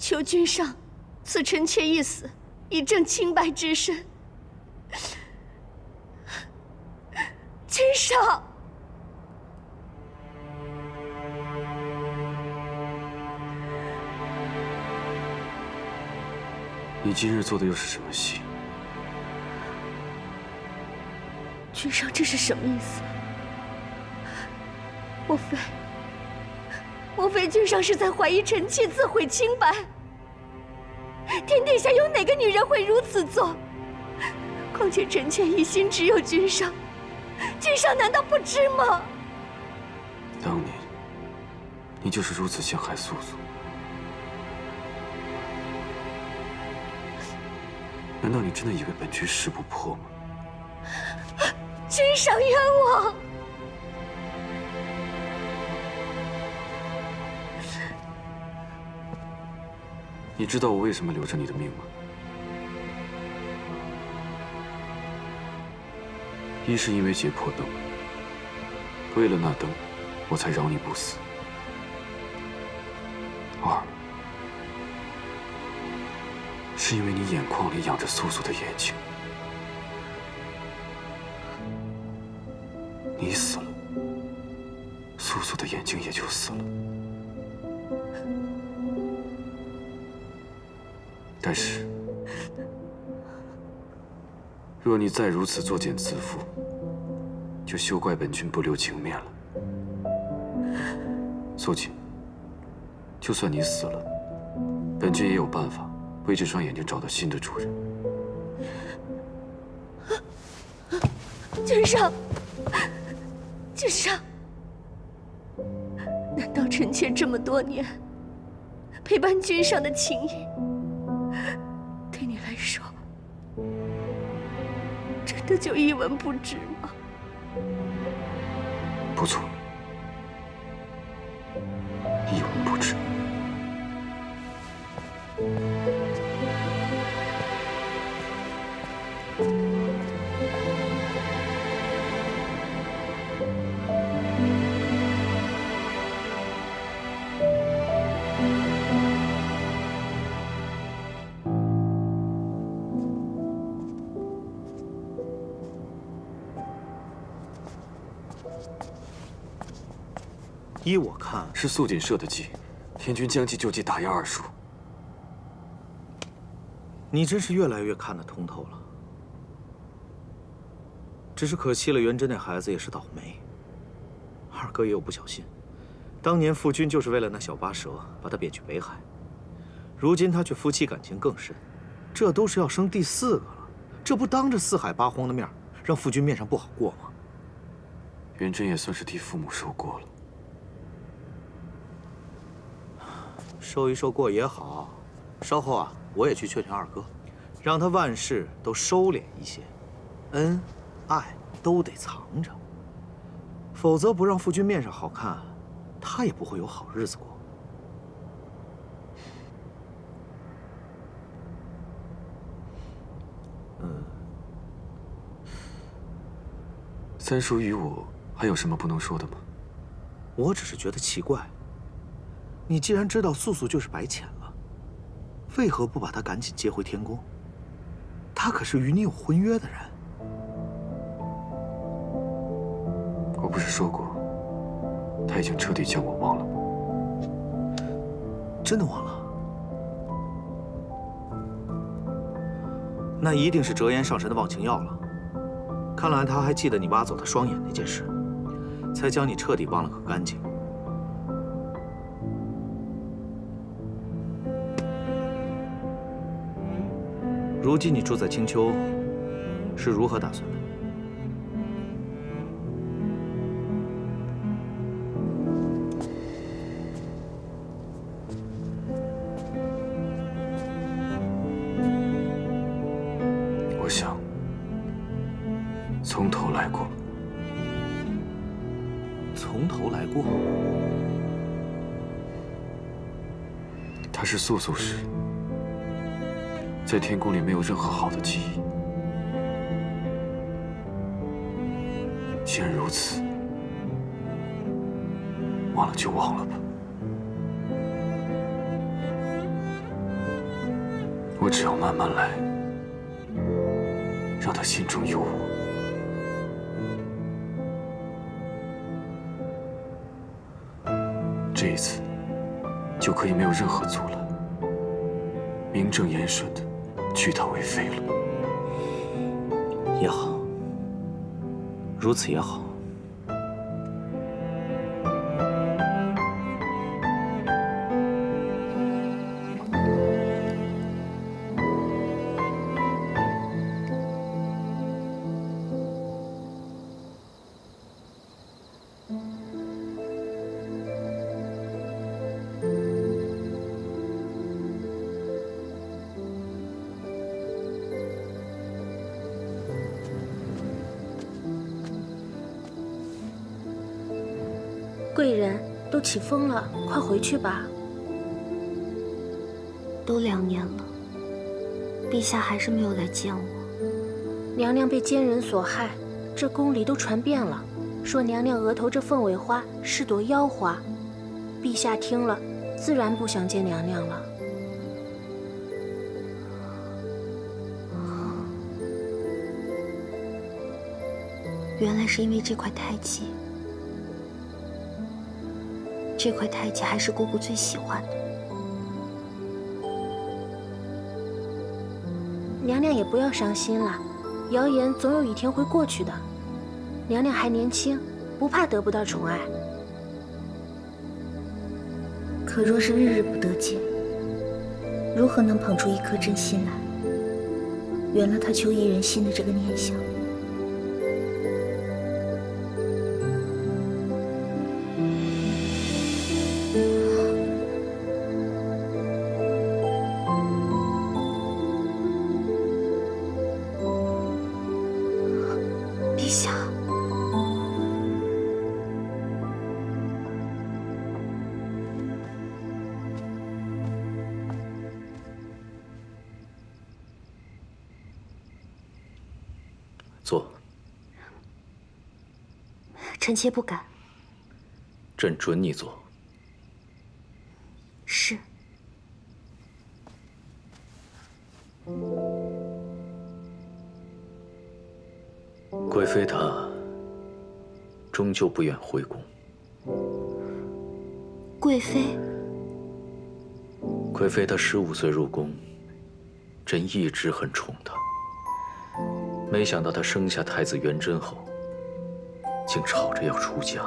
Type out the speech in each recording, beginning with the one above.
求君上赐臣妾一死，以正清白之身。君上，你今日做的又是什么戏？君上，这是什么意思？莫非君上是在怀疑臣妾自毁清白？天底下有哪个女人会如此做？况且臣妾一心只有君上，君上难道不知吗？当年，你就是如此陷害素素。难道你真的以为本君识不破吗？君上冤枉！你知道我为什么留着你的命吗？一是因为解破灯，为了那灯，我才饶你不死；二是因为你眼眶里养着素素的眼睛，你死了，素素的眼睛也就死了。但是，若你再如此作茧自缚，就休怪本君不留情面了。素锦，就算你死了，本君也有办法为这双眼睛找到新的主人。君上，君上，难道臣妾这么多年陪伴君上的情谊，对你来说，真的就一文不值吗？不错，一文不值。依我看，是素锦设的计，天君将计就计，打压二叔。你真是越来越看得通透了。只是可惜了，元贞那孩子也是倒霉。二哥也有不小心，当年父君就是为了那小八蛇把他贬去北海，如今他却夫妻感情更深，这都是要生第4个了，这不当着四海八荒的面，让父君面上不好过吗？元贞也算是替父母受过了。受一受过也好，稍后啊，我也去劝劝二哥，让他万事都收敛一些，恩爱都得藏着，否则不让父君面上好看，他也不会有好日子过。三叔与我还有什么不能说的吗？我只是觉得奇怪，你既然知道素素就是白浅了，为何不把她赶紧接回天宫？她可是与你有婚约的人。我不是说过，他已经彻底将我忘了吗？真的忘了？那一定是折颜上神的忘情药了。看来他还记得你挖走他双眼那件事，才将你彻底忘了个干净。如今你住在青丘，是如何打算的？我想从头来过。从头来过？他是素素时，在天宫里没有任何好的记忆。既然如此，忘了就忘了吧。我只要慢慢来，让他心中有我。这一次，就可以没有任何阻拦，名正言顺的娶她为妃了。也好，如此也好。贵人，都起风了，快回去吧。都2年了，陛下还是没有来见我。娘娘被奸人所害，这宫里都传遍了，说娘娘额头这凤尾花是朵妖花。陛下听了，自然不想见娘娘了。原来是因为这块胎记。这块胎记还是姑姑最喜欢的。娘娘也不要伤心了，谣言总有一天会过去的。娘娘还年轻，不怕得不到宠爱。可若是日日不得见，如何能捧出一颗真心来，圆了他求一人心的这个念想？陛下，坐。臣妾不敢。朕准你坐。是。贵妃她终究不愿回宫。贵妃？贵妃她15岁入宫，朕一直很宠她。没想到她生下太子元贞后，竟吵着要出家。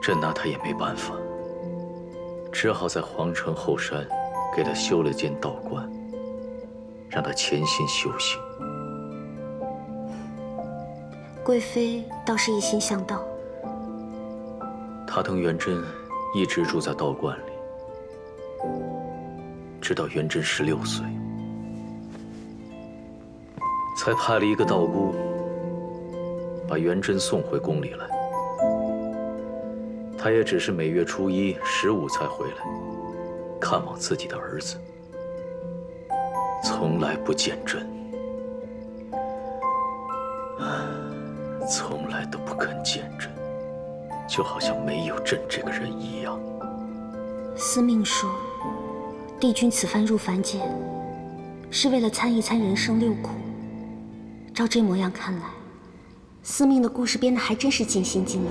朕拿她也没办法，只好在皇城后山给她修了间道观，让她潜心修行。贵妃倒是一心向道。她等元贞一直住在道观里，直到元贞16岁，才派了一个道姑把元贞送回宫里来。她也只是每月初1、15才回来看望自己的儿子，从来不见朕。从来都不肯见朕，就好像没有朕这个人一样。司命说，帝君此番入凡间，是为了参一参人生6苦。照这模样看来，司命的故事编得还真是尽心尽力。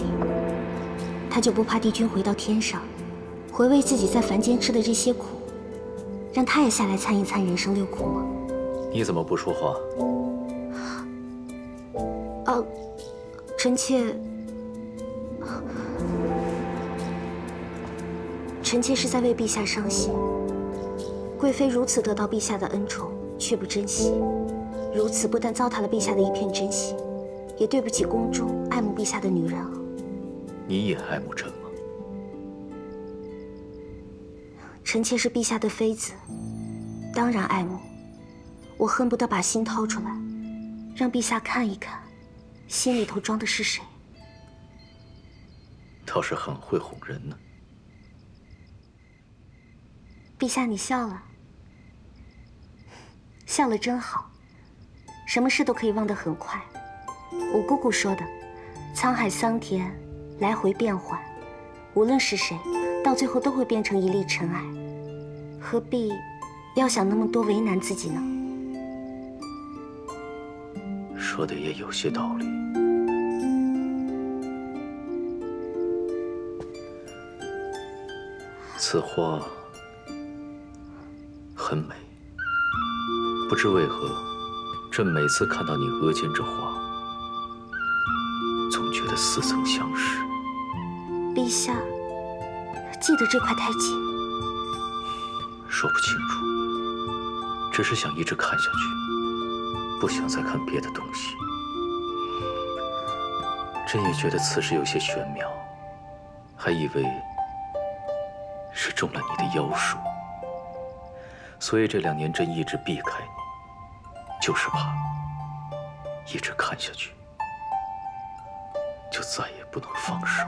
他就不怕帝君回到天上，回味自己在凡间吃的这些苦，让他也下来参一参人生6苦吗？你怎么不说话？臣妾是在为陛下伤心。贵妃如此得到陛下的恩宠，却不珍惜，如此不但糟蹋了陛下的一片真心，也对不起宫中爱慕陛下的女人啊。你也爱慕朕吗？臣妾是陛下的妃子，当然爱慕。我恨不得把心掏出来，让陛下看一看，心里头装的是谁。倒是很会哄人呢。陛下，你笑了，笑了真好。什么事都可以忘得很快。我姑姑说的，沧海桑田，来回变幻，无论是谁，到最后都会变成一粒尘埃，何必要想那么多为难自己呢？说的也有些道理。此花很美，不知为何，朕每次看到你额间这花，总觉得似曾相识。陛下，记得这块太紧。说不清楚，只是想一直看下去，不想再看别的东西。朕也觉得此事有些玄妙，还以为是中了你的妖术，所以这2年朕一直避开你，就是怕一直看下去，就再也不能放手。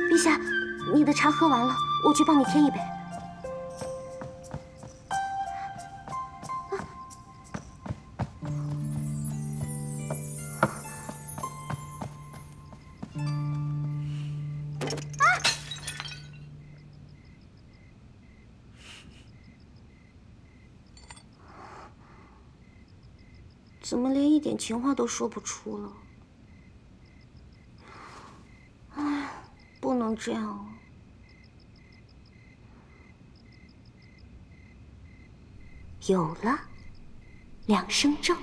陛下，你的茶喝完了，我去帮你添一杯。怎么连一点情话都说不出了？哎，不能这样啊！有了，两生咒。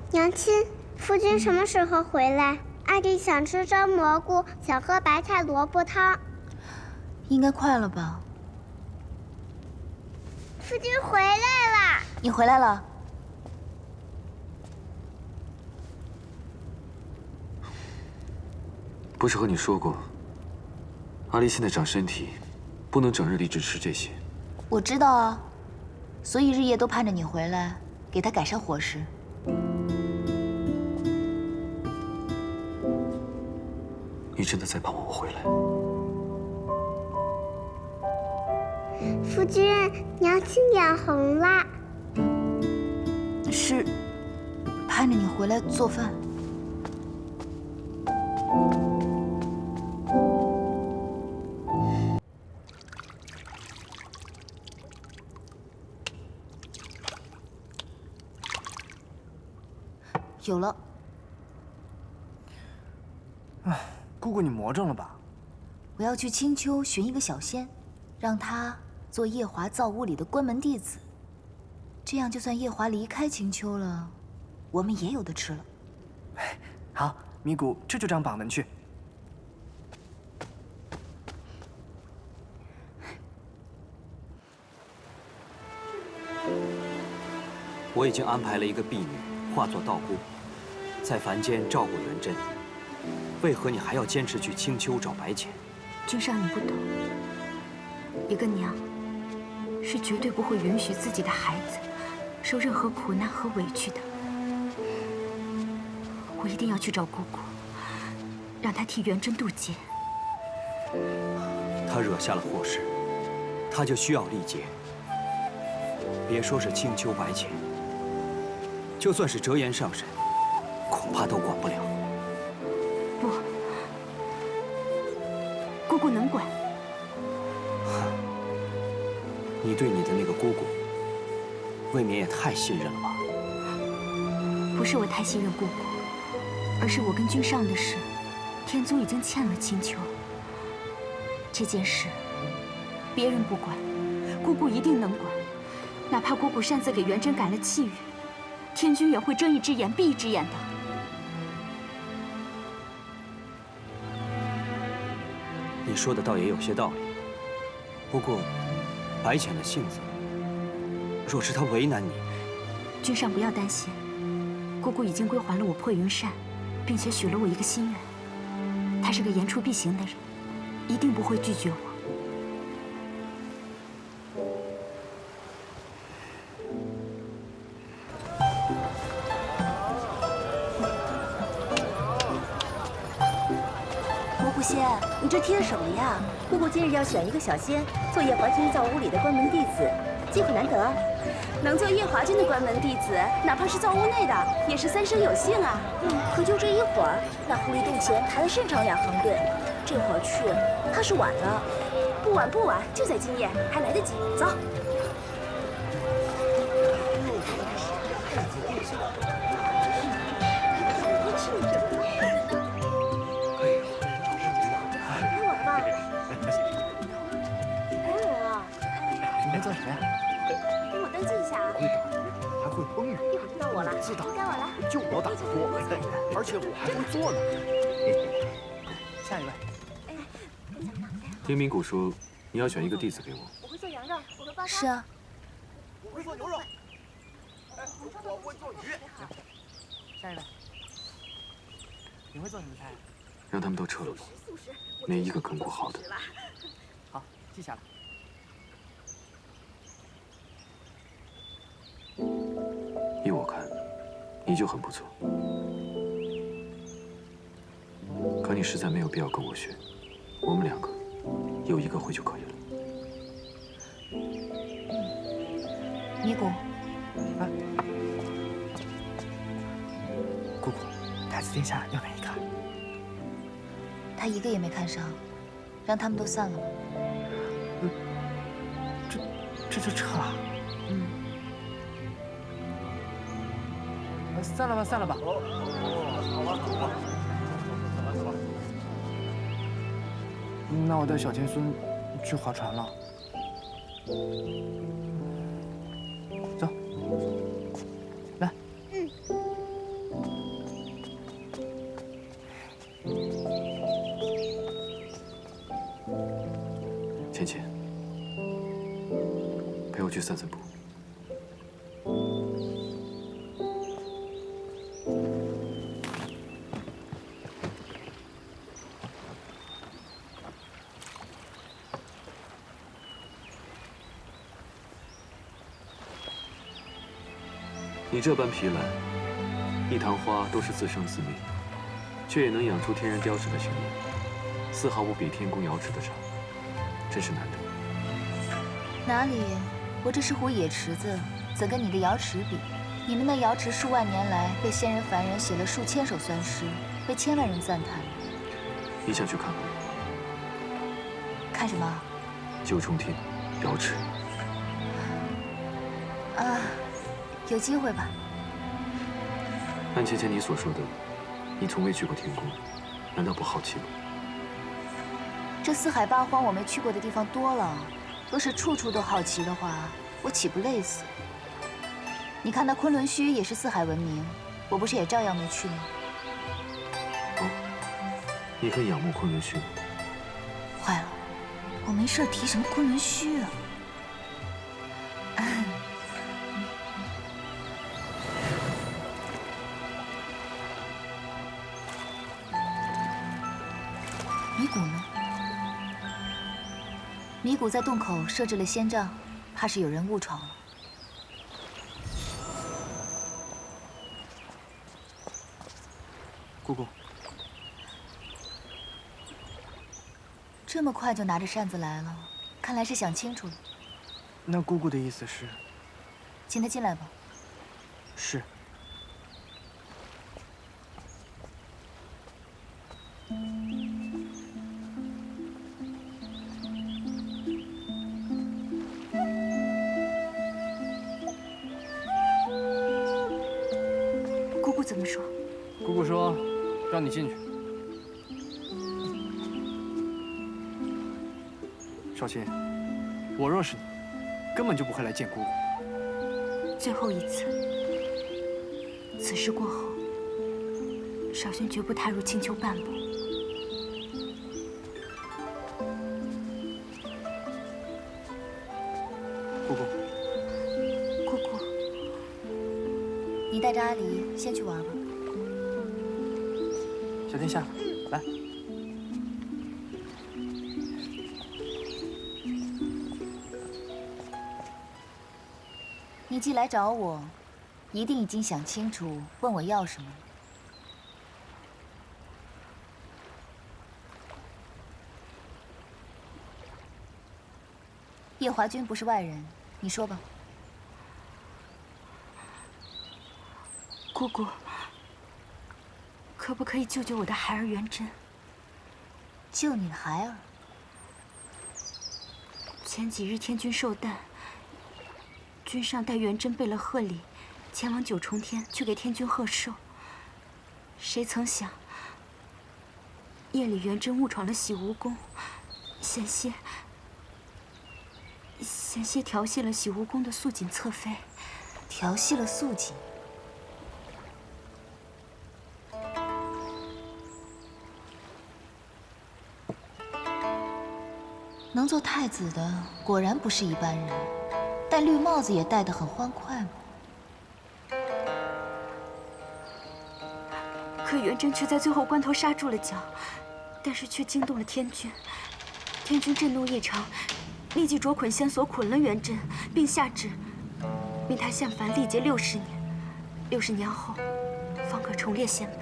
娘亲，夫君什么时候回来？阿弟想吃蒸蘑菇，想喝白菜萝卜汤。应该快了吧？夫君回来了。你回来了。不是和你说过，阿丽现在长身体，不能整日里只吃这些。我知道啊，所以日夜都盼着你回来，给她改善伙食。你真的在盼望我回来？夫君，娘亲眼红了。是盼着你回来做饭。有了。哎，姑姑，你魔怔了吧？我要去青丘寻一个小仙，让她做夜华造屋里的关门弟子。这样，就算夜华离开青丘了，我们也有的吃了。好，咪咕，这就这样绑门去。我已经安排了一个婢女化作道姑，在凡间照顾元贞。为何你还要坚持去青丘找白浅？君上，你不懂，一个娘是绝对不会允许自己的孩子受任何苦难和委屈的。我一定要去找姑姑，让她替元贞渡劫。他惹下了祸事，他就需要历劫。别说是青丘白浅，就算是折颜上神，恐怕都管不了。不，姑姑能管。你对你的那个姑姑，未免也太信任了吧？不是我太信任姑姑，而是我跟君上的事，天宗已经欠了青丘。这件事，别人不管，姑姑一定能管。哪怕姑姑擅自给元贞改了气语，天君也会睁一只眼闭一只眼的。你说的倒也有些道理。不过，白浅的性子，若是他为难你，君上不要担心，姑姑已经归还了我破云扇，并且许了我一个心愿。她是个言出必行的人，一定不会拒绝我。仙，你这贴什么呀？姑姑今日要选一个小仙做夜华君造屋里的关门弟子，机会难得啊！能做夜华君的关门弟子，哪怕是造物内的，也是三生有幸啊。可就这一会儿，那狐狸洞前排了甚长2行队，这会儿去怕是晚了。不晚不晚，就在今夜，还来得及。走。你在做什么呀？给我登记一下啊。会打鱼，还会烹鱼。一会儿就到我了，知道。该我了。就我打得多，而且我还会做呢。下一位。听明谷说，你要选一个弟子给我。我会做羊肉，我会煲汤。是啊。我会做牛肉。我会做鱼。下一位。你会做什么菜？让他们都撤了吧，没一个肯顾好的。好，记下来。依我看，你就很不错。可你实在没有必要跟我学，我们2个有一个会就可以了。尼古，啊，姑姑，太子殿下要哪一个？他一个也没看上，让他们都散了吧。这就撤了？散了吧，散了吧。那我带小天孙去划船了。走，来。芊芊，陪我去散散步。你这般皮兰，一堂花都是自生自灭，却也能养出天然雕饰的形样，丝毫不比天宫瑶池的差，真是难得。哪里？我这是壶野池子，怎跟你的瑶池比？你们那瑶池数万年来被仙人凡人写了数千首酸诗，被千万人赞叹。你想去看看？看什么？九重天，瑶池。啊，有机会吧。按芊芊你所说的，你从未去过天宫，难道不好奇吗？这四海八荒我没去过的地方多了，若是处处都好奇的话，我岂不累死？你看那昆仑虚也是四海闻名，我不是也照样没去吗？哦，你很仰慕昆仑虚吗？坏了，我没事提什么昆仑虚啊？米谷呢？米谷在洞口设置了仙障，怕是有人误闯了。姑姑，这么快就拿着扇子来了，看来是想清楚了。那姑姑的意思是？请他进来吧。是。姑姑怎么说？姑姑说，让你进去。少卿，我若是你，根本就不会来见姑姑。最后一次，此事过后，少轩绝不踏入青丘半步。姑姑，姑姑，你带着阿离先去玩吧。小天下，来。你既来找我，一定已经想清楚，问我要什么。夜华君不是外人，你说吧。姑姑，可不可以救救我的孩儿元贞？救你的孩儿？前几日天君寿诞，君上带元贞备了贺礼，前往九重天去给天君贺寿。谁曾想，夜里元贞误闯了洗梧宫，险些调戏了洗梧宫的素锦侧妃。调戏了素锦？能做太子的果然不是一般人，戴绿帽子也戴得很欢快嘛。可元贞却在最后关头刹住了脚，但是却惊动了天君。天君震怒异常，立即着捆仙索捆了元贞，并下旨命他下凡历劫60年，60年后方可重列仙本。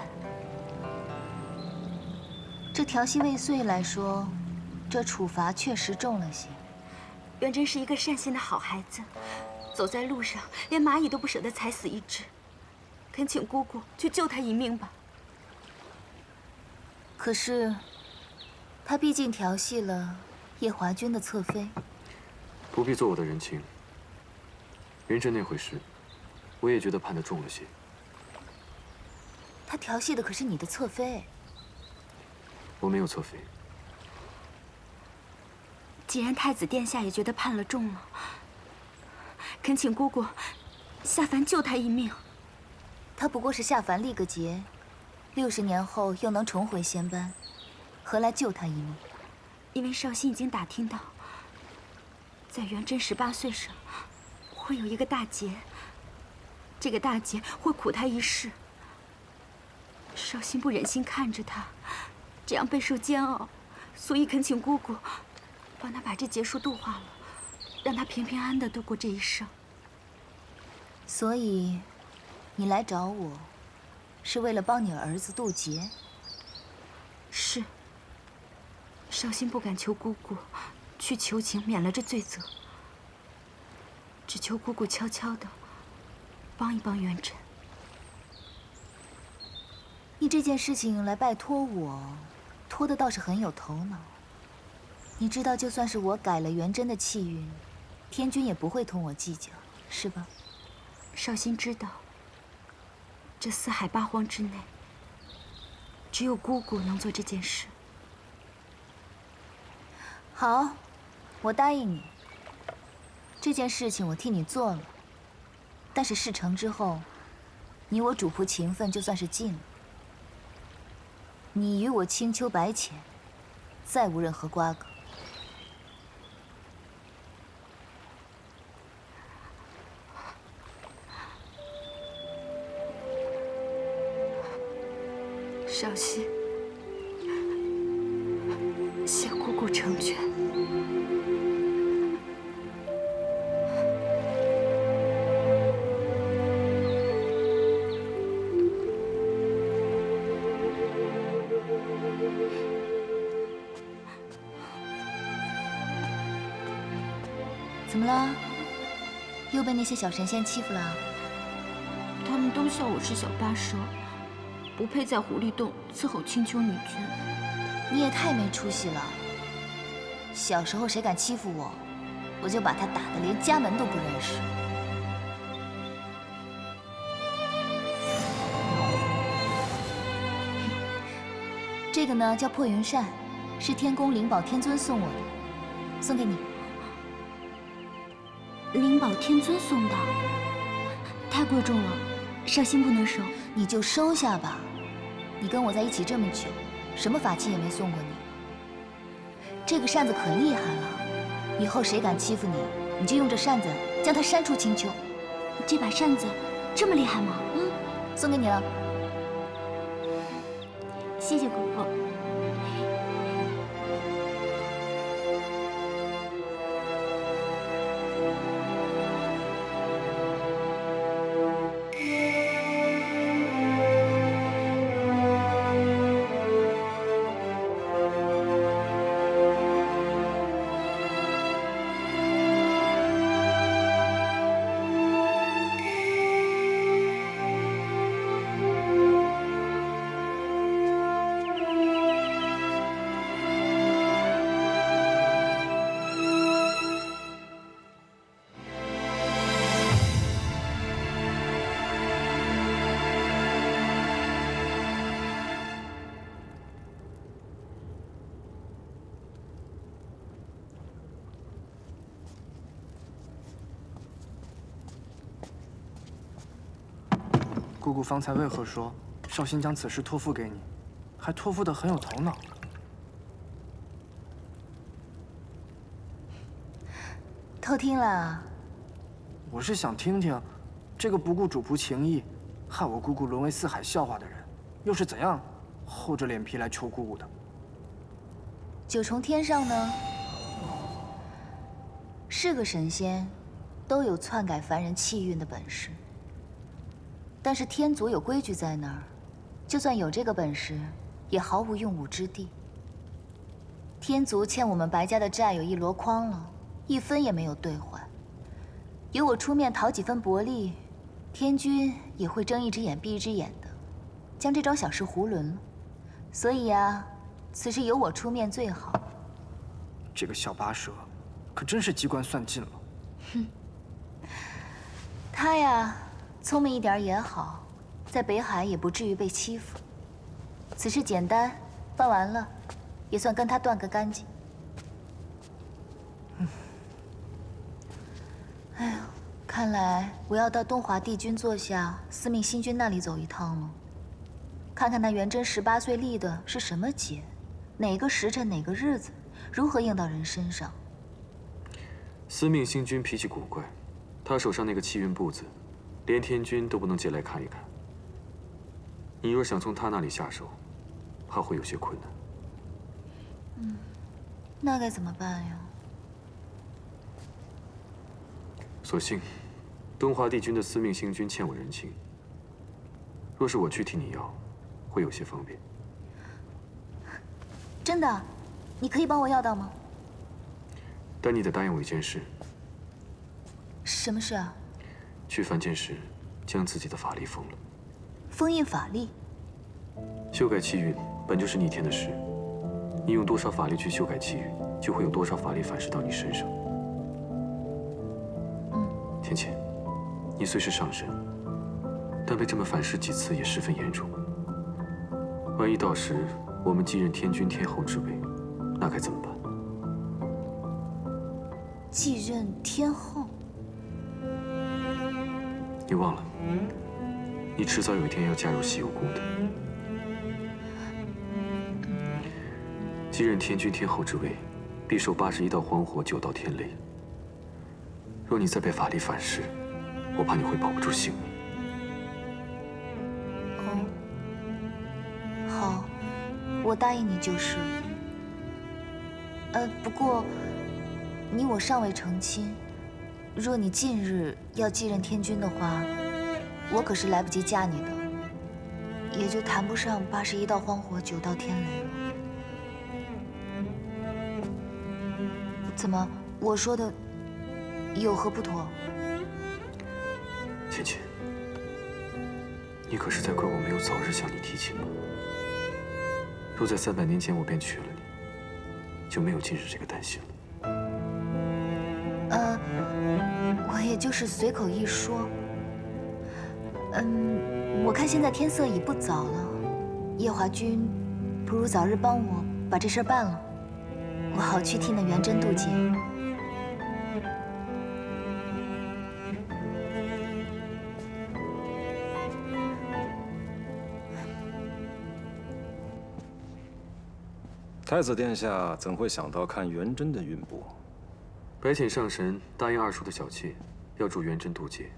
这调戏未遂来说，这处罚确实重了些。元贞是一个善心的好孩子，走在路上连蚂蚁都不舍得踩死一只，恳请姑姑去救他一命吧。可是，他毕竟调戏了夜华君的侧妃。不必做我的人情。元贞那回事，我也觉得判得重了些。他调戏的可是你的侧妃。我没有侧妃。既然太子殿下也觉得判了重了，恳请姑姑下凡救他一命。他不过是下凡历个劫，60年后又能重回仙班，何来救他一命？因为绍兴已经打听到，在元贞18岁时，会有一个大劫，这个大劫会苦他一世。绍兴不忍心看着他这样备受煎熬，所以恳请姑姑帮他把这劫数度化了，让他平平安安地度过这一生。所以，你来找我，是为了帮你儿子渡劫？是。绍兴不敢求姑姑去求情免了这罪责，只求姑姑悄悄地帮一帮元贞。你这件事情来拜托我，托的倒是很有头脑。你知道，就算是我改了元贞的气运，天君也不会同我计较，是吧？绍兴知道，这4海8荒之内，只有姑姑能做这件事。好，我答应你。这件事情我替你做了，但是事成之后，你我主仆情分就算是尽了。你与我青丘白浅，再无任何瓜葛。绍兴，谢姑姑成全。怎么了？又被那些小神仙欺负了？他们都笑我是小八蛇，不配在狐狸洞伺候青丘女君。你也太没出息了！小时候谁敢欺负我，我就把他打得连家门都不认识。这个呢叫破云扇，是天宫灵宝天尊送我的，送给你。灵宝天尊送的，太贵重了，绍兴不能收。你就收下吧。你跟我在一起这么久，什么法器也没送过你。这个扇子可厉害了，以后谁敢欺负你，你就用这扇子将他扇出青丘。这把扇子这么厉害吗？送给你了。谢谢姑姑。姑姑方才为何说绍兴将此事托付给你，还托付得很有头脑？偷听了？我是想听听，这个不顾主仆情谊，害我姑姑沦为四海笑话的人，又是怎样厚着脸皮来求姑姑的？九重天上呢，是个神仙，都有篡改凡人气运的本事。但是天族有规矩在那儿，就算有这个本事，也毫无用武之地。天族欠我们白家的债有1箩筐了，1分也没有兑还。有我出面讨几分薄利，天君也会睁一只眼闭一只眼的，将这桩小事囫囵了。所以啊，此事由我出面最好。这个小八蛇，可真是机关算尽了。哼，他呀，聪明一点也好，在北海也不至于被欺负。此事简单，办完了，也算跟他断个干净。哎呀，看来我要到东华帝君座下司命星君那里走一趟了，看看那元贞18岁立的是什么节，哪个时辰哪个日子，如何应到人身上。司命星君脾气古怪，他手上那个气运簿子，连天君都不能借来看一看。你若想从他那里下手，怕会有些困难。那该怎么办呀？所幸，东华帝君的司命星君欠我人情。若是我去替你要，会有些方便。真的？你可以帮我要到吗？但你得答应我一件事。什么事啊？去凡间时，将自己的法力封了。封印法力？修改气运本就是逆天的事，你用多少法力去修改气运，就会有多少法力反噬到你身上。天晴，你虽是上神，但被这么反噬几次也十分严重。万一到时我们继任天君天后之位，那该怎么办？继任天后？你忘了，你迟早有一天要嫁入西游宫的。继任天君天后之位，必受81道荒火，9道天雷。若你再被法力反噬，我怕你会保不住性命。哦，好，我答应你就是了。不过你我尚未成亲，若你近日要继任天君的话，我可是来不及嫁你的，也就谈不上81道荒火，9道天雷了。怎么，我说的有何不妥？芊芊，你可是在怪我没有早日向你提亲吗？若在300年前我便娶了你，就没有今日这个担心了。我也就是随口一说。我看现在天色已不早了，夜华君不如早日帮我把这事办了，我好去替那元贞渡劫。太子殿下怎会想到看元贞的运簿？白浅上神答应二叔的小妾，要助元贞渡劫。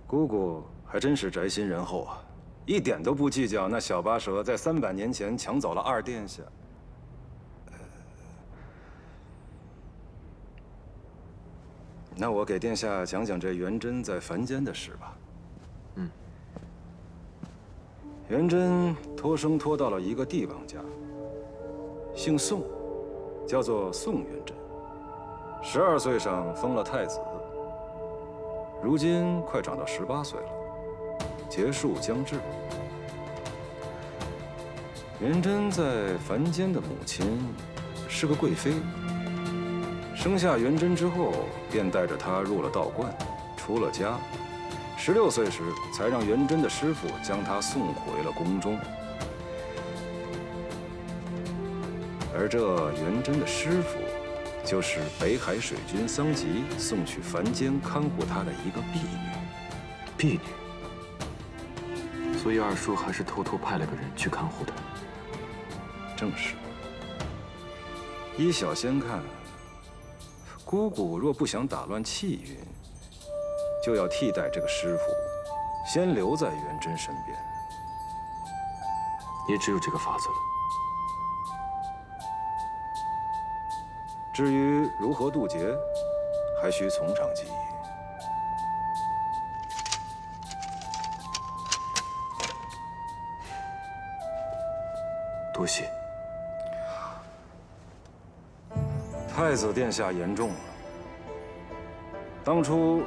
姑姑还真是宅心仁厚啊，一点都不计较那小八蛇在300年前抢走了二殿下。那我给殿下讲讲这元贞在凡间的事吧。元贞托生托到了一个帝王家，姓宋，叫做宋元贞。12岁上封了太子，如今快长到18岁了，结束将至。元贞在凡间的母亲是个贵妃，生下元贞之后，便带着她入了道观，出了家。16岁时，才让元贞的师傅将他送回了宫中。而这元贞的师傅，就是北海水君桑吉送去凡间看护他的一个婢女。婢女，所以二叔还是偷偷派了个人去看护她。正是。依小仙看，姑姑若不想打乱气运，就要替代这个师傅，先留在元贞身边。也只有这个法子了。至于如何渡劫，还需从长计议。多谢。太子殿下言重了。当初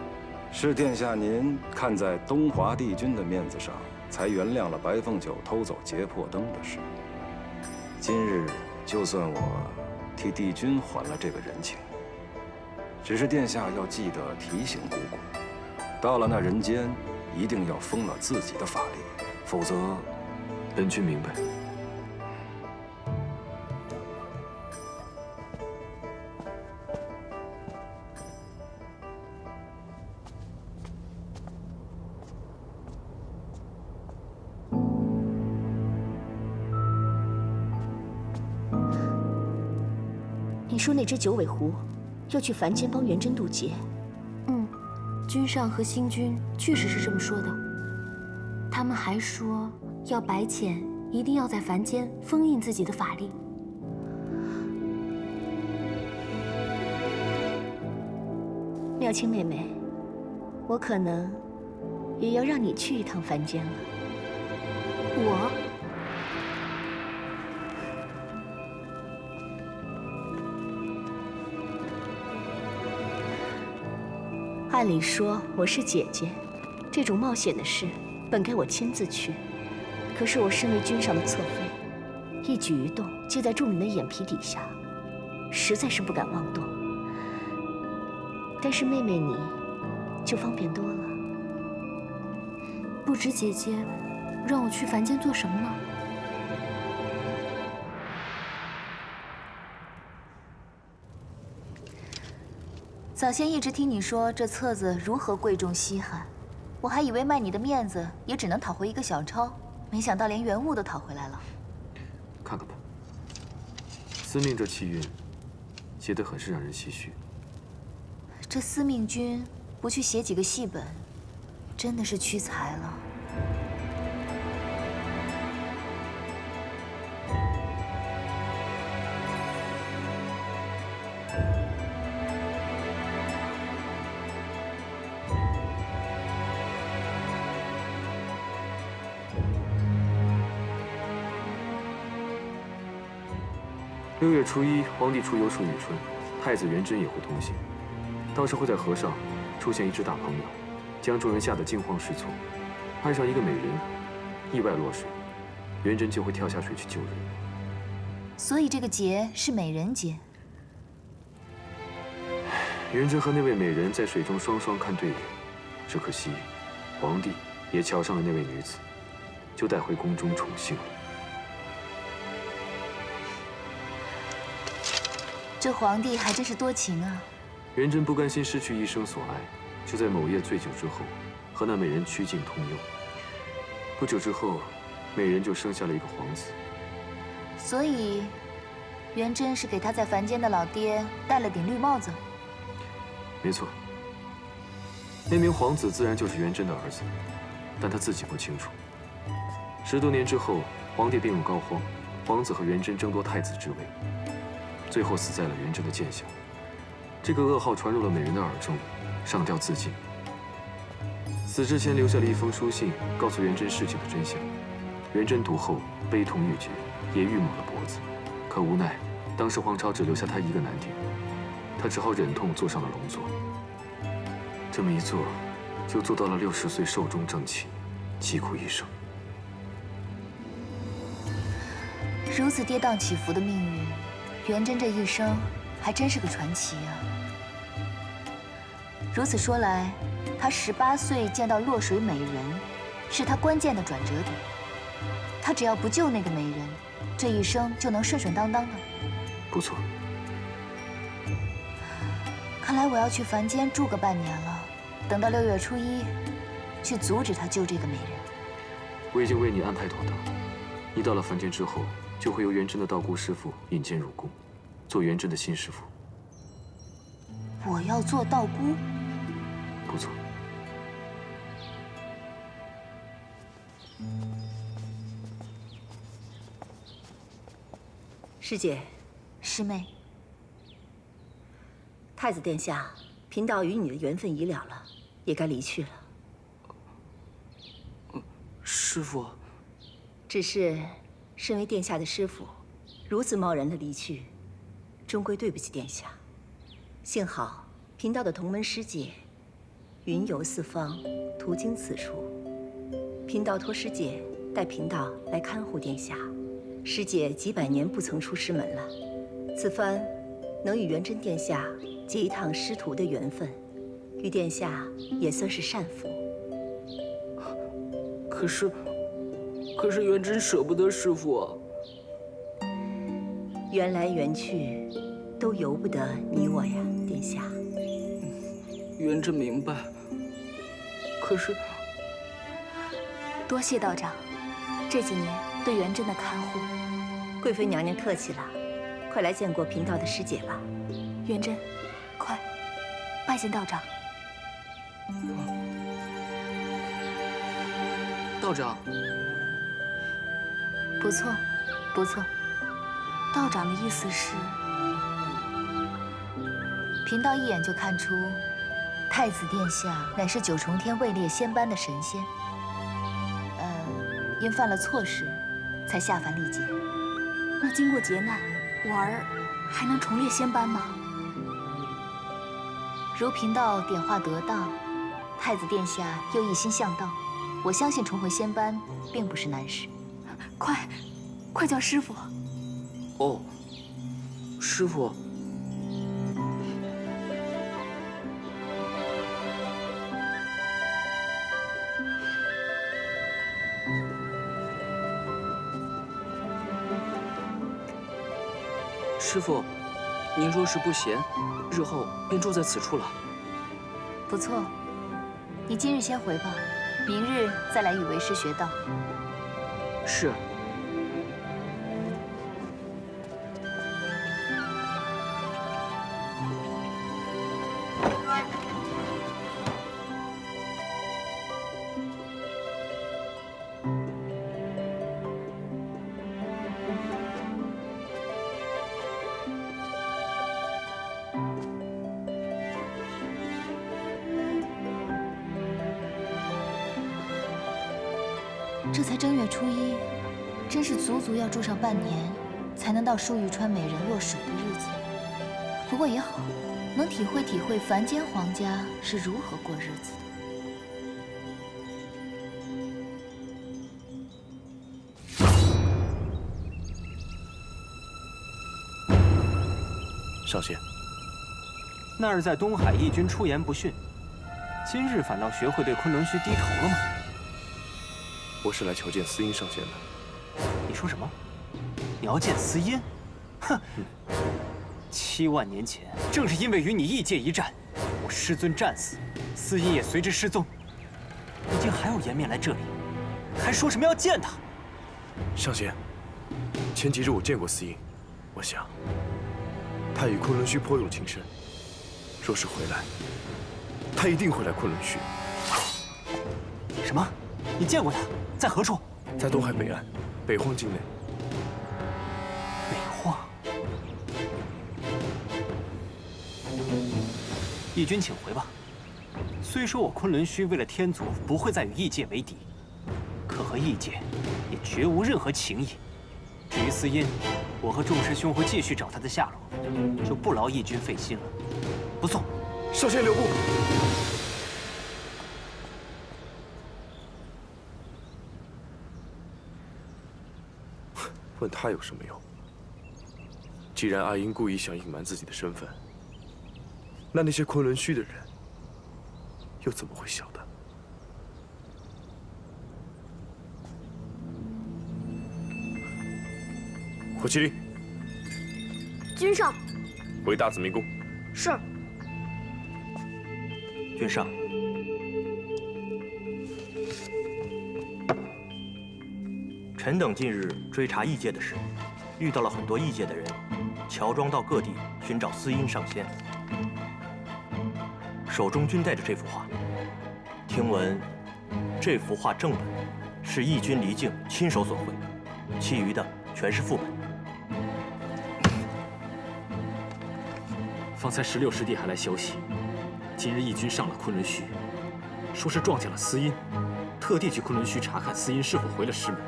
是殿下您看在东华帝君的面子上，才原谅了白凤九偷走劫魄灯的事。今日就算我替帝君还了这个人情，只是殿下要记得提醒姑姑，到了那人间，一定要封了自己的法力，否则，本君明白。你说那只九尾狐要去凡间帮元贞渡劫？君上和星君确实是这么说的。他们还说要白浅一定要在凡间封印自己的法力。妙清妹妹，我可能也要让你去一趟凡间了。我？按理说我是姐姐，这种冒险的事本该我亲自去。可是我身为君上的侧妃，一举一动皆在众人的眼皮底下，实在是不敢妄动。但是妹妹你，就方便多了。不知姐姐让我去凡间做什么呢？早先一直听你说这册子如何贵重稀罕，我还以为卖你的面子也只能讨回一个小钞，没想到连原物都讨回来了。看看吧，司命这气运，写得很是让人唏嘘。这司命君不去写几个戏本，真的是屈才了。6月初1，皇帝出游处女春，太子元贞也会同行。到时会在河上出现一只大鹏鸟，将众人吓得惊慌失措。岸上一个美人意外落水，元贞就会跳下水去救人。所以这个劫是美人劫。元贞和那位美人在水中双双看对眼，只可惜皇帝也瞧上了那位女子，就带回宫中宠幸了。这皇帝还真是多情啊！元贞不甘心失去一生所爱，就在某夜醉酒之后，和那美人曲径通幽。不久之后，美人就生下了一个皇子。所以，元贞是给他在凡间的老爹戴了顶绿帽子。没错，那名皇子自然就是元贞的儿子，但他自己不清楚。10多年之后，皇帝病入膏肓，皇子和元贞争夺太子之位。最后死在了元贞的剑下。这个噩耗传入了美人的耳中，上吊自尽。死之前留下了一封书信，告诉元贞事情的真相。元贞读后悲痛欲绝，也郁猛了脖子。可无奈，当时皇朝只留下他一个男丁，他只好忍痛坐上了龙座。这么一坐，就坐到了60岁寿终正寝，疾苦一生。如此跌宕起伏的命运。元贞这一生还真是个传奇啊！如此说来，他18岁见到落水美人，是他关键的转折点。他只要不救那个美人，这一生就能顺顺当当的。不错。看来我要去凡间住个半年了。等到6月初1，去阻止他救这个美人。我已经为你安排妥当。你到了凡间之后，就会由元真的道姑师傅引荐入宫，做元真的新师傅。我要做道姑？不错。师姐，师妹，太子殿下，贫道与你的缘分已了了，也该离去了。师傅，只是身为殿下的师傅，如此贸然的离去，终归对不起殿下。幸好贫道的同门师姐，云游四方，途经此处。贫道托师姐带贫道来看护殿下。师姐几百年不曾出师门了，此番能与元真殿下结一趟师徒的缘分，与殿下也算是善福。可是元真舍不得师傅啊。缘来缘去，都由不得你我呀，殿下。元真明白。可是，多谢道长这几年对元真的看护。贵妃娘娘客气了，快来见过贫道的师姐吧。元真，快拜见道长。道长，不错，不错。道长的意思是，贫道一眼就看出，太子殿下乃是九重天位列仙班的神仙。因犯了错事，才下凡历劫。那经过劫难，我儿还能重列仙班吗？如贫道点化得当，太子殿下又一心向道，我相信重回仙班并不是难事。快叫师傅！哦，师傅。师傅，您若是不嫌，日后便住在此处了。不错，你今日先回吧，明日再来与为师学道。是。这才正月初一，真是足足要住上半年，才能到舒玉川美人落水的日子。不过也好，能体会体会凡间皇家是如何过日子的。少仙，那是在东海义军出言不逊，今日反倒学会对昆仑虚低头了吗？我是来求见司音少仙的。你说什么？你要见司音？哼！7万年前，正是因为与你异界一战，我师尊战死，司音也随之失踪。如今还有颜面来这里，还说什么要见他？少仙，前几日我见过司音，我想他与昆仑虚颇有情深。若是回来，他一定会来昆仑虚。什么？你见过他？在何处？在东海北岸，北荒境内。北荒。义军，请回吧。虽说我昆仑虚为了天族不会再与异界为敌，可和异界也绝无任何情谊。至于司音，我和众师兄会继续找他的下落，就不劳义军费心了。不送。少仙留步。问他有什么用？既然阿英故意想隐瞒自己的身份，那些昆仑虚的人又怎么会晓得？火麒麟，君上，回大紫明宫。是。君上，臣等近日追查异界的事，遇到了很多异界的人，乔装到各地寻找司音上仙，手中均带着这幅画。听闻这幅画正本是义军黎靖亲手所绘，其余的全是副本。方才16师弟还来消息，今日义军上了昆仑虚，说是撞见了司音，特地去昆仑虚查看司音是否回了师门。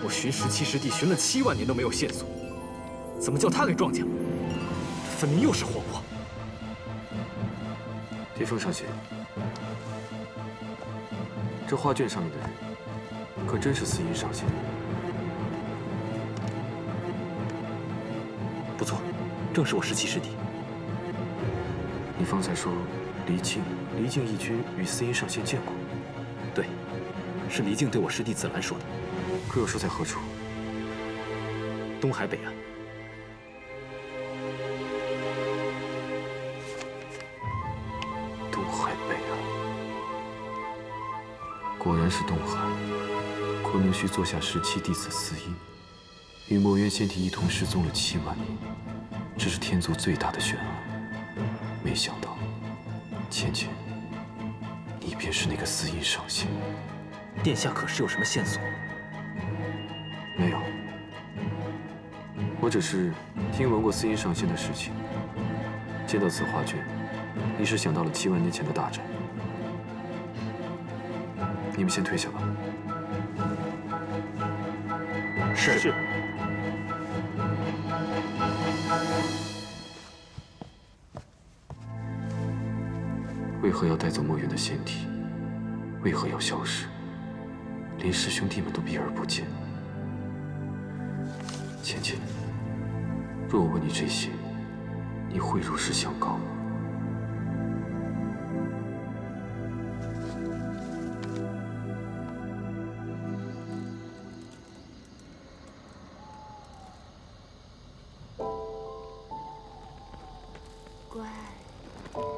我寻17师弟寻了7万年都没有线索，怎么叫他给撞见了？这分明又是祸国。铁峰上仙，这画卷上面的人，可真是司音上仙？不错，正是我17师弟。你方才说黎靖义军与司音上仙见过？对，是黎靖对我师弟紫兰说的。可有说在何处？东海北岸。东海北岸，果然是东海。昆仑虚座下17弟子司音，与墨渊仙帝一同失踪了7万年，这是天族最大的悬案。没想到，芊芊，你便是那个司音上仙。殿下可是有什么线索？没有，我只是听闻过司音上仙的事情。见到此画卷，一时想到了7万年前的大战。你们先退下吧。是。为何要带走墨渊的仙体？为何要消失？连师兄弟们都避而不见。芊芊，若我问你这些，你会如实相告吗？乖，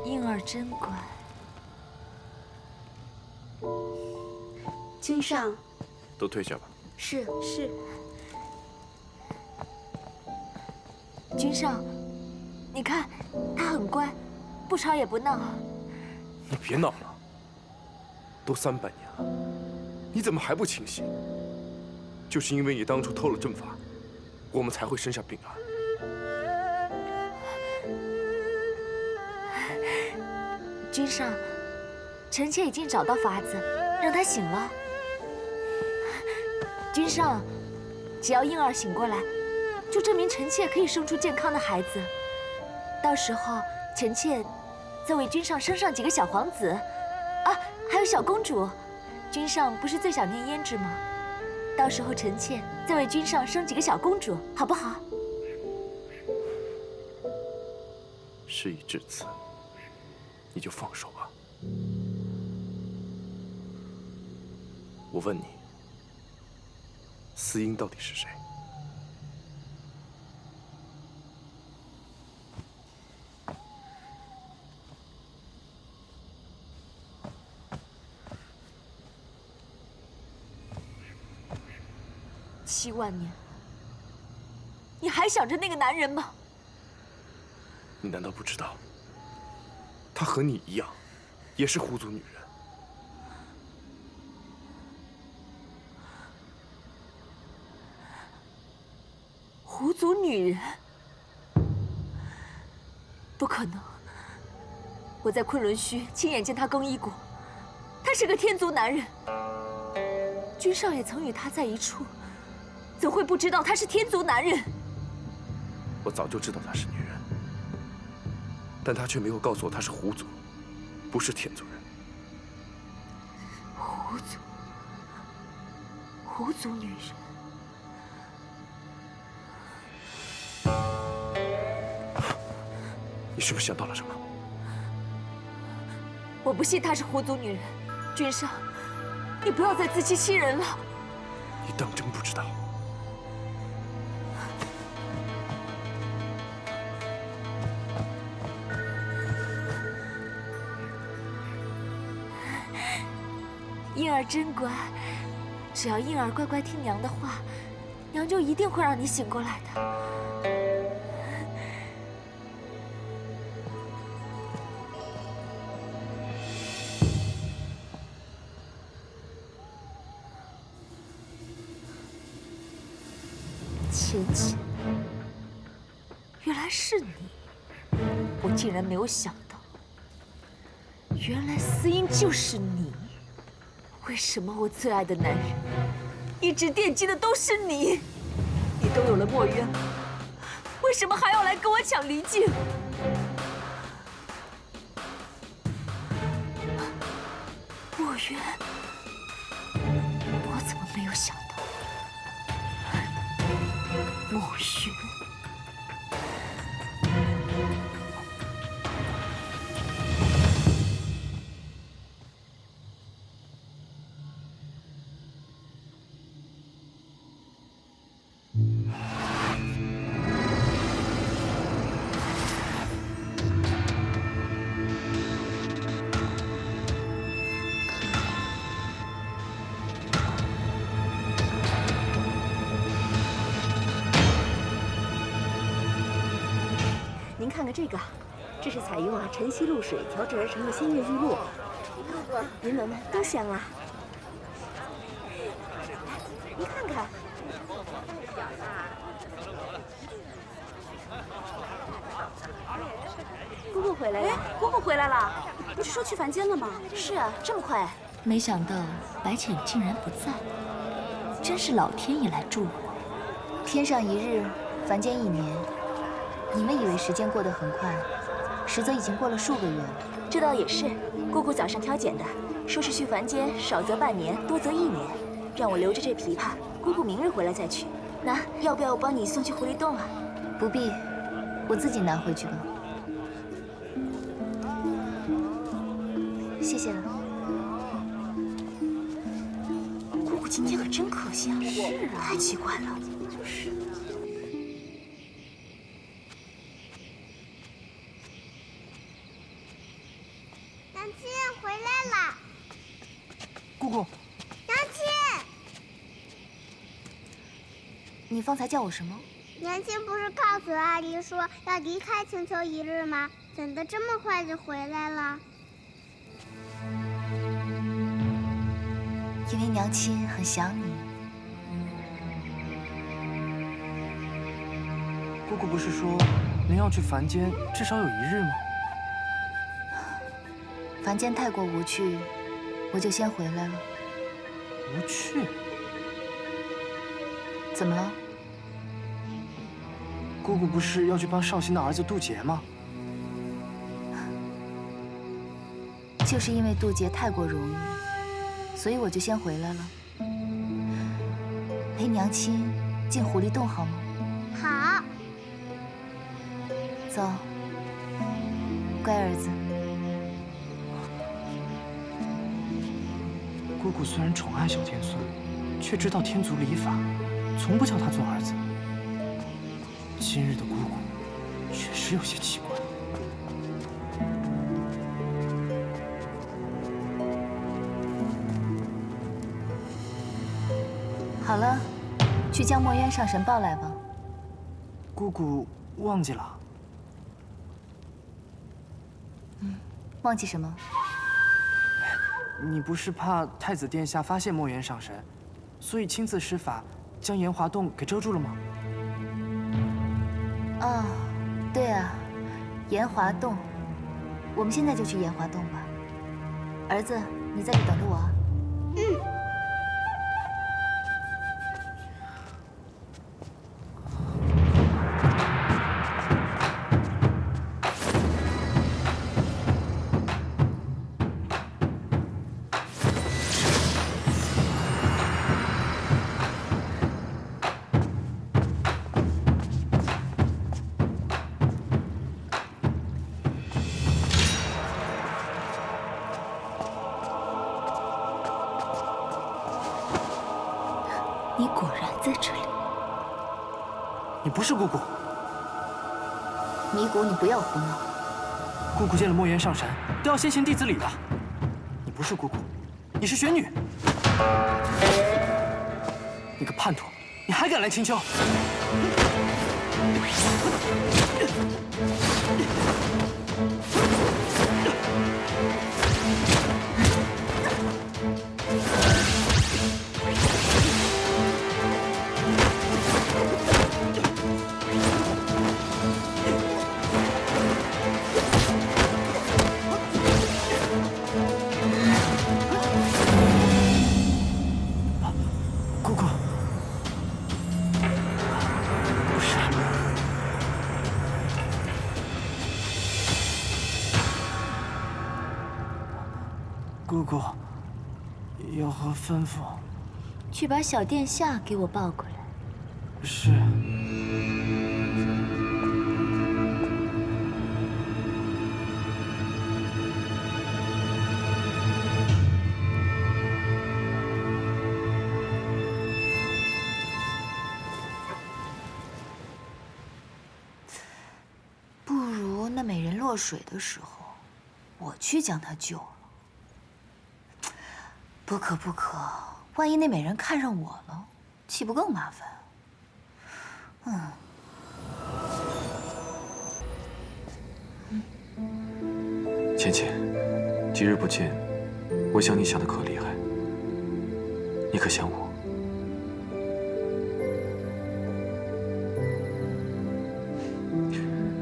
婴儿真乖。君上，都退下吧。是。君上，你看，他很乖，不吵也不闹。你别闹了，都300年了，你怎么还不清醒？就是因为你当初偷了阵法，我们才会生下病案。君上，臣妾已经找到法子，让他醒了。君上，只要婴儿醒过来，就证明臣妾可以生出健康的孩子。到时候，臣妾再为君上生上几个小皇子，啊，还有小公主。君上不是最想念胭脂吗？到时候臣妾再为君上生几个小公主，好不好？事已至此，你就放手吧。我问你，司音到底是谁？7万年，你还想着那个男人吗？你难道不知道，她和你一样，也是狐族女人？狐族女人？不可能！我在昆仑虚亲眼见她更衣过，他是个天族男人。君上也曾与他在一处，怎会不知道他是天族男人？我早就知道她是女人，但她却没有告诉我她是狐族，不是天族人。狐族女人。你是不是想到了什么？我不信她是狐族女人，君上，你不要再自欺欺人了。你当真不知道？婴儿真乖，只要婴儿乖乖听娘的话，娘就一定会让你醒过来的。浅浅，原来是你，我竟然没有想到，原来思音就是你。为什么我最爱的男人，一直惦记的都是你？你都有了墨渊，为什么还要来跟我抢离境？墨渊，我怎么没有想到？墨渊。您看看这个，这是采用晨曦露水调制而成的鲜艳玉露，您闻闻多香啊！您看看，姑姑回来了，姑姑回来了，不是说去凡间了吗？是啊，这么快？没想到白浅竟然不在，真是老天爷来助我。天上一日，凡间一年。你们以为时间过得很快，实则已经过了数个月了。这倒也是，姑姑早上挑拣的，说是去凡间少则半年，多则1年，让我留着这琵琶，姑姑明日回来再取。那要不要我帮你送去狐狸洞啊？不必，我自己拿回去吧。谢谢了。姑姑今天可真可笑，是啊，太奇怪了。就是。姑姑，娘亲，你方才叫我什么？娘亲不是告诉阿离说要离开青丘1日吗？怎的这么快就回来了？因为娘亲很想你。姑姑不是说您要去凡间至少有1日吗？凡间太过无趣。我就先回来了。无趣？怎么了？姑姑不是要去帮绍兴的儿子渡劫吗？就是因为渡劫太过容易，所以我就先回来了。陪娘亲进狐狸洞好吗？好。走，乖儿子。姑姑虽然宠爱小天孙，却知道天族礼法，从不叫他做儿子。今日的姑姑确实有些奇怪。好了，去将墨渊上神报来吧。姑姑忘记了。忘记什么？你不是怕太子殿下发现墨渊上神，所以亲自施法将炎华洞给遮住了吗？哦，对啊，炎华洞。我们现在就去炎华洞吧。儿子，你在这等着我啊。你果然在这里。你不是姑姑。尼姑，你不要胡闹。姑姑见了墨渊上神，都要先行弟子礼的。你不是姑姑，你是玄女。你个叛徒，你还敢来青丘？姑姑，不是。姑姑，有何吩咐？去把小殿下给我抱过来。是。不如那美人落水的时候，我去将她救了。不可不可，万一那美人看上我了，岂不更麻烦？芊芊，几日不见，我想你想的可厉害。你可想我？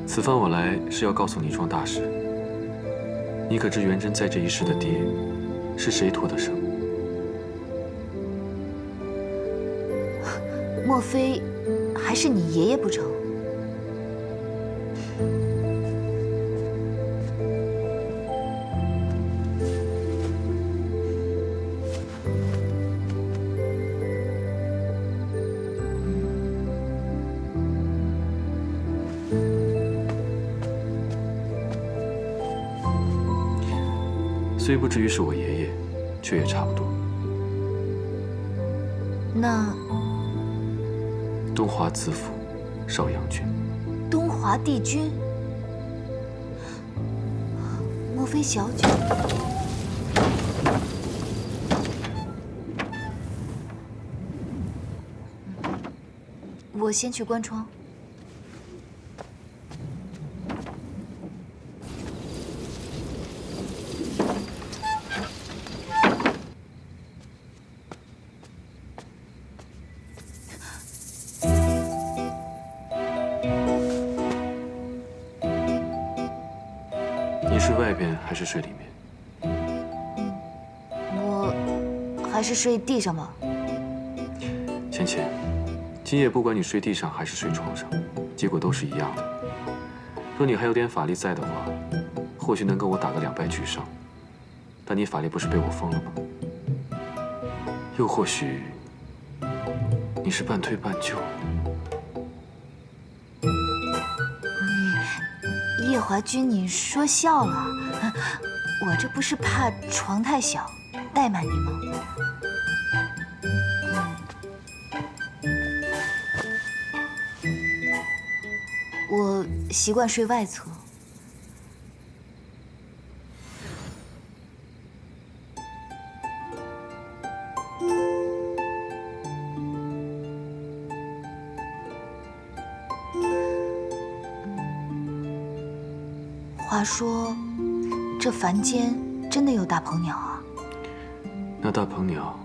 此番我来是要告诉你一桩大事。你可知元贞在这一世的爹是谁托的生？莫非还是你爷爷不成？虽不至于是我爷爷，却也差不多。那东华子府邵阳君，东华帝君，莫非小九？我先去关窗。你睡外边还是睡里面？我还是睡地上吧。芊芊，今夜不管你睡地上还是睡床上，结果都是一样的。若你还有点法力在的话，或许能跟我打个2败俱伤。但你法力不是被我封了吗？又或许你是半推半就。夜华君，你说笑了，我这不是怕床太小，怠慢你吗？我习惯睡外侧。话说，这凡间真的有大鹏鸟啊？那大鹏鸟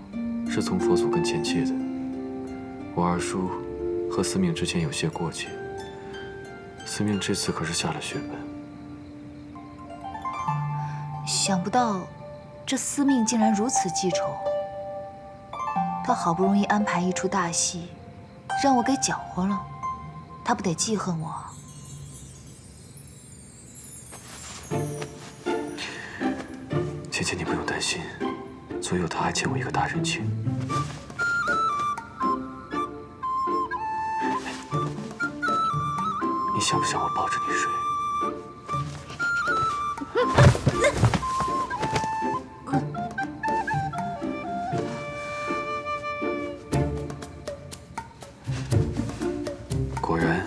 是从佛祖跟前借的。我二叔和司命之间有些过节，司命这次可是下了血本。想不到，这司命竟然如此记仇。他好不容易安排一出大戏，让我给搅和了，他不得记恨我啊？芊芊，你不用担心，左右他还欠我一个大人情。你想不想我抱着你睡？果然，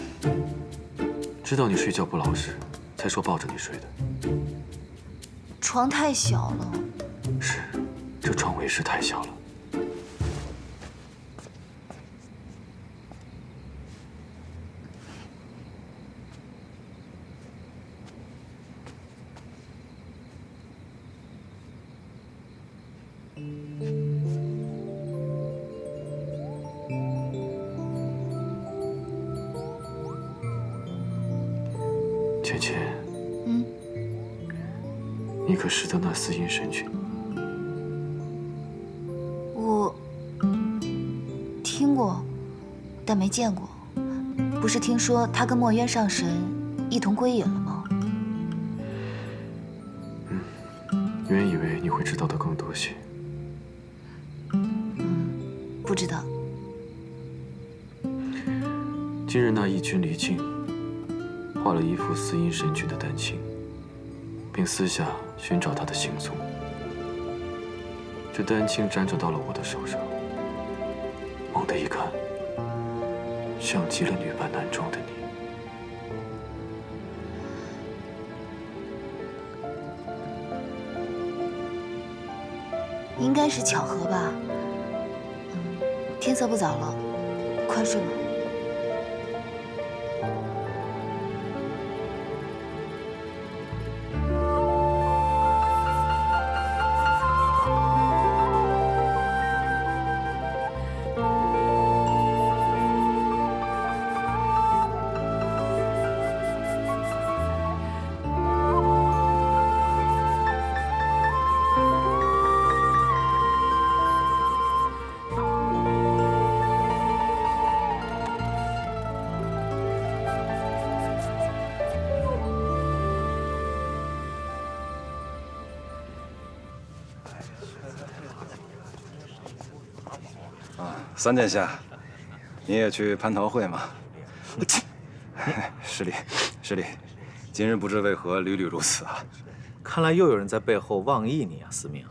知道你睡觉不老实，才说抱着你睡的。床太小了。是，这床为实太小了。芊芊，你可识得那四阴神君？我听过，但没见过。不是听说他跟墨渊上神一同归隐了吗？原以为你会知道的更多些。不知道。今日那义军离境，画了一幅四阴神君的丹青，并私下寻找他的行踪。这丹青辗转到了我的手上，猛地一看，像极了女扮男装的你。应该是巧合吧。天色不早了，快睡吧。三殿下，你也去蟠桃会吗？失礼，失礼。今日不知为何屡屡如此啊！看来又有人在背后妄议你啊，司命。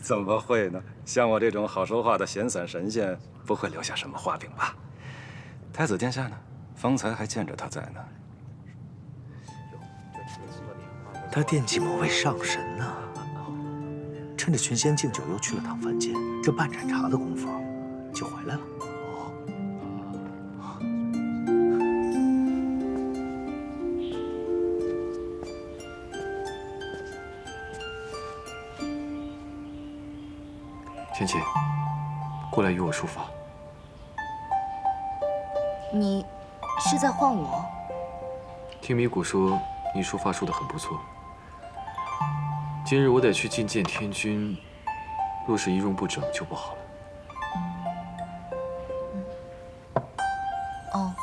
怎么会呢？像我这种好说话的闲散神仙，不会留下什么话柄吧？太子殿下呢？方才还见着他在呢。他惦记某位上神呢。趁着群仙敬酒又去了趟凡间，这半盏茶的功夫就回来了。芊芊，过来与我书法。你是在唤我？听米谷说你书法书得很不错。今日我得去觐见天君，若是仪容不整就不好了。哦。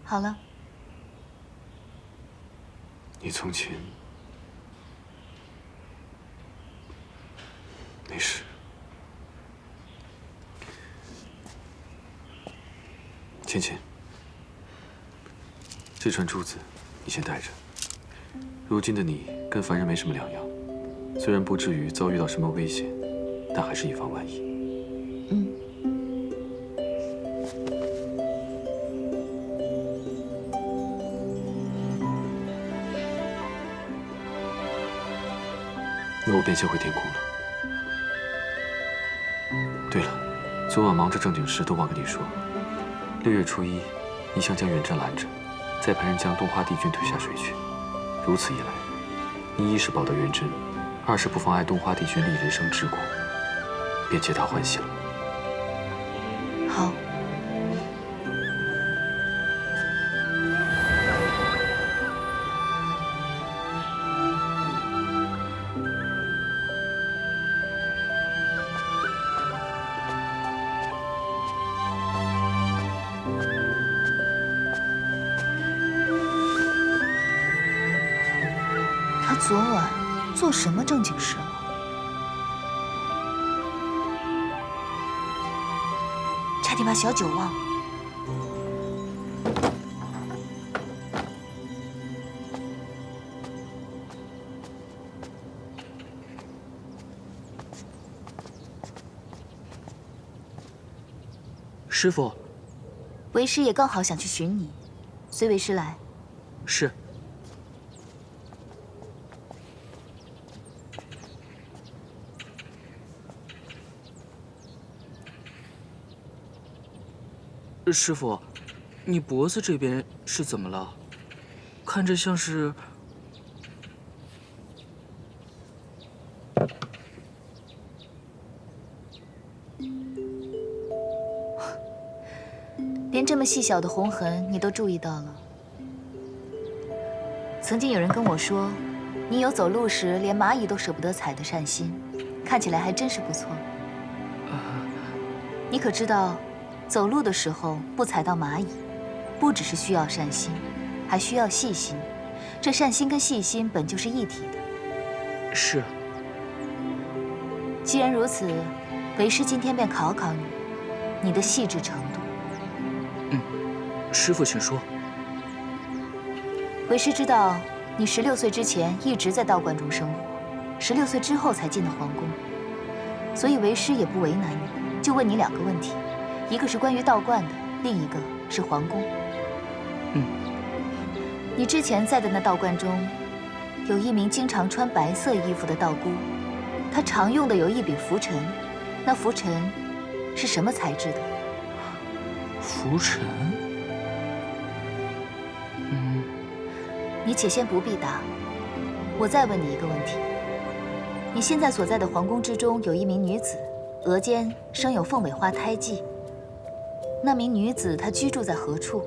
好了。你从前没事。芊芊，这串珠子你先带着。如今的你跟凡人没什么两样，虽然不至于遭遇到什么危险，但还是以防万一。那我便先回天宫了。对了，昨晚忙着正经事，都忘跟你说。6月初1，你想将远征拦着，再派人将东华帝君推下水去。如此一来，你一是保得远征，二是不妨碍东华帝君立人生之功，便皆大欢喜了。好。他昨晚做什么正经事了？差点把小九忘了。师傅，为师也刚好想去寻你，随为师来。是。师傅，你脖子这边是怎么了？看着像是……连这么细小的红痕你都注意到了。曾经有人跟我说，你有走路时连蚂蚁都舍不得踩的善心，看起来还真是不错。你可知道？ 走路的时候不踩到蚂蚁，不只是需要善心，还需要细心。这善心跟细心本就是一体的。是。既然如此，为师今天便考考你，你的细致程度。师父请说。为师知道你16岁之前一直在道观中生活，16岁之后才进的皇宫，所以为师也不为难你，就问你2个问题。 一个是关于道观的，另一个是皇宫。你之前在的那道观中，有一名经常穿白色衣服的道姑，她常用的有一柄拂尘，那拂尘是什么材质的？拂尘？你且先不必答，我再问你一个问题：你现在所在的皇宫之中有一名女子，额间生有凤尾花胎记。 那名女子她居住在何处？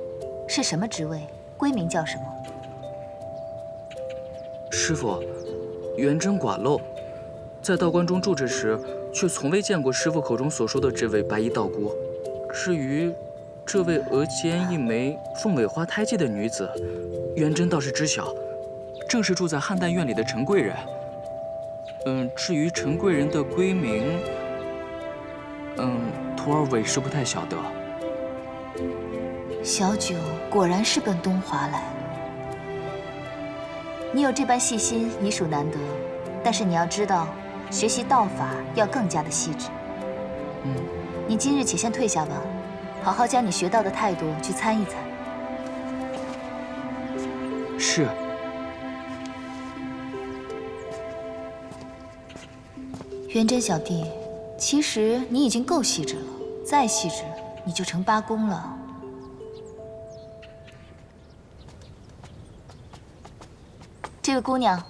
是什么职位？闺名叫什么？师父，元贞寡陋，在道观中住着时，却从未见过师父口中所说的这位白衣道姑。至于这位额间一枚凤尾花胎记的女子，元贞倒是知晓，正是住在汉旦院里的陈贵人。至于陈贵人的闺名，徒儿委实不太晓得。 小九果然是奔东华来了。你有这般细心，已属难得。但是你要知道，学习道法要更加的细致。你今日且先退下吧，好好将你学到的态度去参一参。是。元贞小弟，其实你已经够细致了，再细致你就成八公了。 这位姑娘，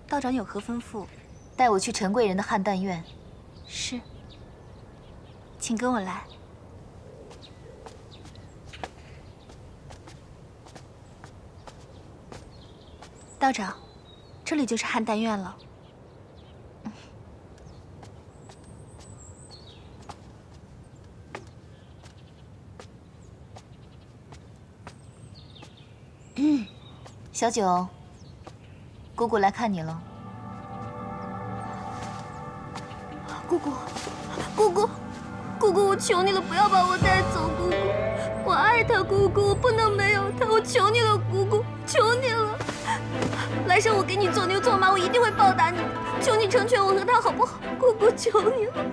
道长有何吩咐？带我去陈贵人的汉旦院。是，请跟我来。道长，这里就是汉旦院了。小九，姑姑来看你了。姑姑，姑姑，姑姑，我求你了，不要把我带走，姑姑，我爱他，姑姑，我不能没有他，我求你了，姑姑，求你了。来生我给你做牛做马，我一定会报答你，求你成全我和他好不好？姑姑，求你了。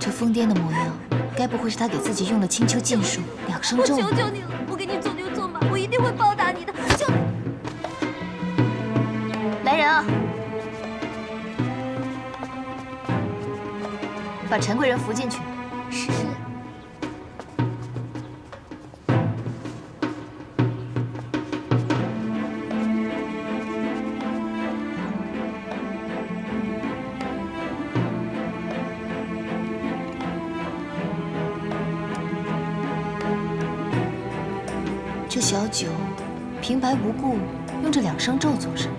这疯癫的模样，该不会是他给自己用了青丘禁术2生咒？我求求你了，我给你做牛做马，我一定会报答你的，求。 来人啊！把陈贵人扶进去。是。这小九平白无故用这2生咒做什么？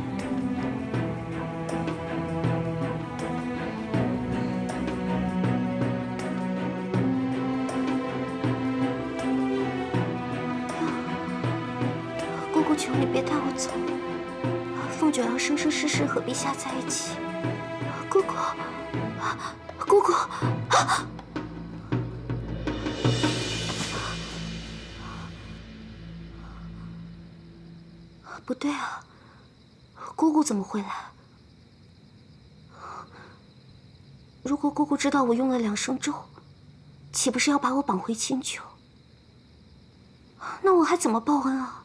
求你别带我走，凤九阳生生世世和陛下在一起。姑姑，姑姑，不对啊，姑姑怎么会来？如果姑姑知道我用了2生咒，岂不是要把我绑回青丘？那我还怎么报恩啊？